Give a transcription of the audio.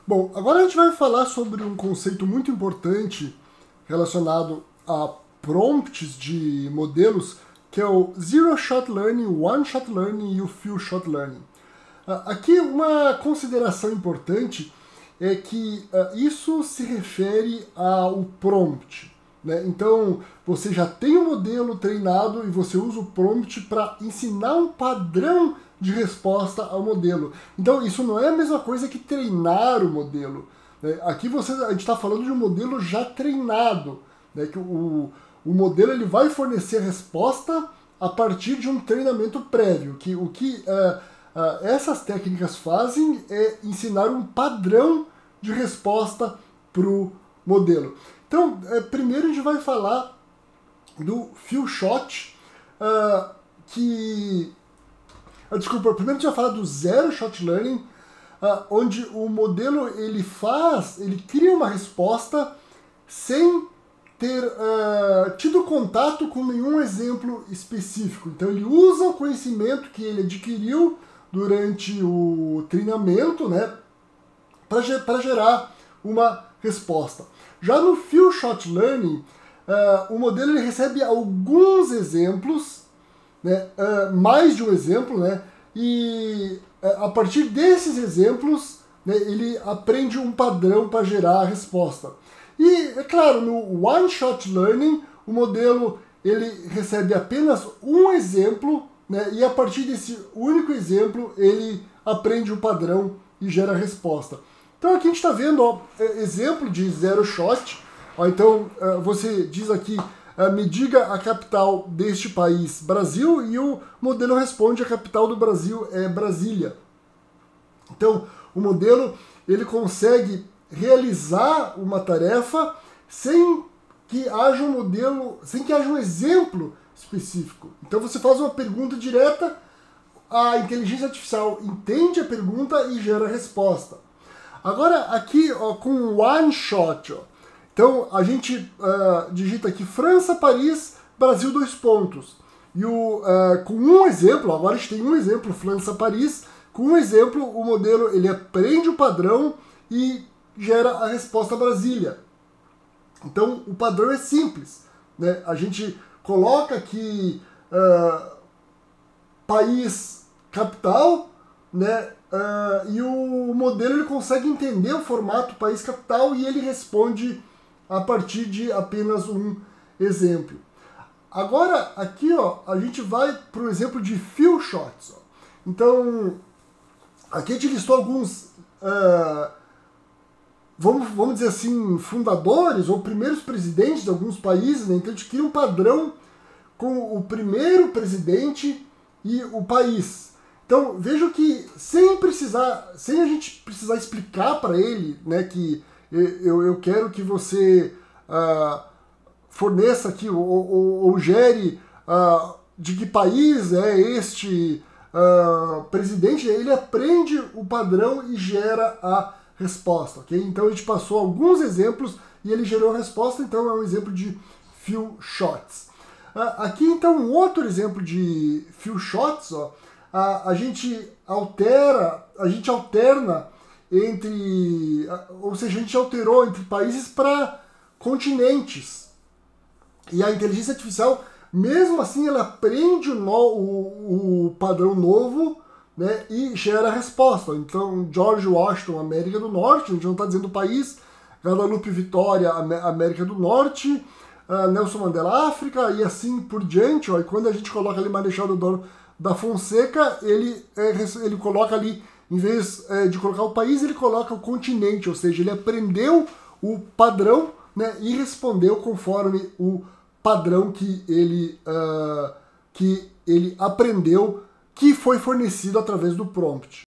Bom, agora a gente vai falar sobre um conceito muito importante relacionado a prompts de modelos, que é o Zero Shot Learning, One Shot Learning e o Few Shot Learning. Aqui uma consideração importante é que isso se refere ao prompt, né? Então você já tem um modelo treinado e você usa o prompt para ensinar um padrão de resposta ao modelo. Então isso não é a mesma coisa que treinar o modelo, né? Aqui a gente está falando de um modelo já treinado, né? Que o modelo ele vai fornecer a resposta a partir de um treinamento prévio. Essas técnicas fazem é ensinar um padrão de resposta para o modelo. Então, primeiro a gente vai falar do few shot, desculpa, primeiro a gente vai falar do zero shot learning, onde o modelo ele cria uma resposta sem ter tido contato com nenhum exemplo específico. Então ele usa o conhecimento que ele adquiriu durante o treinamento, né, para gerar uma resposta. Já no Few Shot Learning, o modelo ele recebe alguns exemplos, né, mais de um exemplo, né, e a partir desses exemplos, né, ele aprende um padrão para gerar a resposta. E, é claro, no One Shot Learning, o modelo ele recebe apenas um exemplo, né, e a partir desse único exemplo ele aprende o padrão e gera a resposta. Então aqui a gente está vendo exemplo de zero shot. Então você diz aqui, me diga a capital deste país, Brasil, e o modelo responde a capital do Brasil é Brasília. Então o modelo ele consegue realizar uma tarefa sem que haja um exemplo específico. Então você faz uma pergunta direta, a inteligência artificial entende a pergunta e gera a resposta. Agora aqui com o one shot, então a gente digita aqui França, Paris, Brasil, 2 pontos. E com um exemplo, agora a gente tem um exemplo, França, Paris, com um exemplo o modelo ele aprende o padrão e gera a resposta Brasília. Então o padrão é simples, né? A gente coloca aqui país, capital, né? E o modelo ele consegue entender o formato país, capital e ele responde a partir de apenas um exemplo. Agora aqui a gente vai para o exemplo de few shots. Então aqui a gente listou alguns vamos dizer assim, fundadores ou primeiros presidentes de alguns países, né? Então a gente cria um padrão com o primeiro presidente e o país. Então vejo que sem a gente precisar explicar para ele, né, que eu quero que você forneça aqui ou gere de que país é este presidente, ele aprende o padrão e gera a resposta, ok? Então a gente passou alguns exemplos e ele gerou a resposta, então é um exemplo de few shots. Aqui então um outro exemplo de few shots, a gente alterna entre, ou seja, a gente alterou entre países para continentes. E a inteligência artificial, mesmo assim, ela aprende o padrão novo, né, e gera a resposta. Então, George Washington, América do Norte, a gente não está dizendo o país, Guadalupe Vitória, América do Norte, Nelson Mandela, África, e assim por diante. E quando a gente coloca ali Marechal Deodoro da Fonseca, ele coloca ali, em vez de colocar o país, ele coloca o continente, ou seja, ele aprendeu o padrão, né, e respondeu conforme o padrão que ele aprendeu, que foi fornecido através do prompt.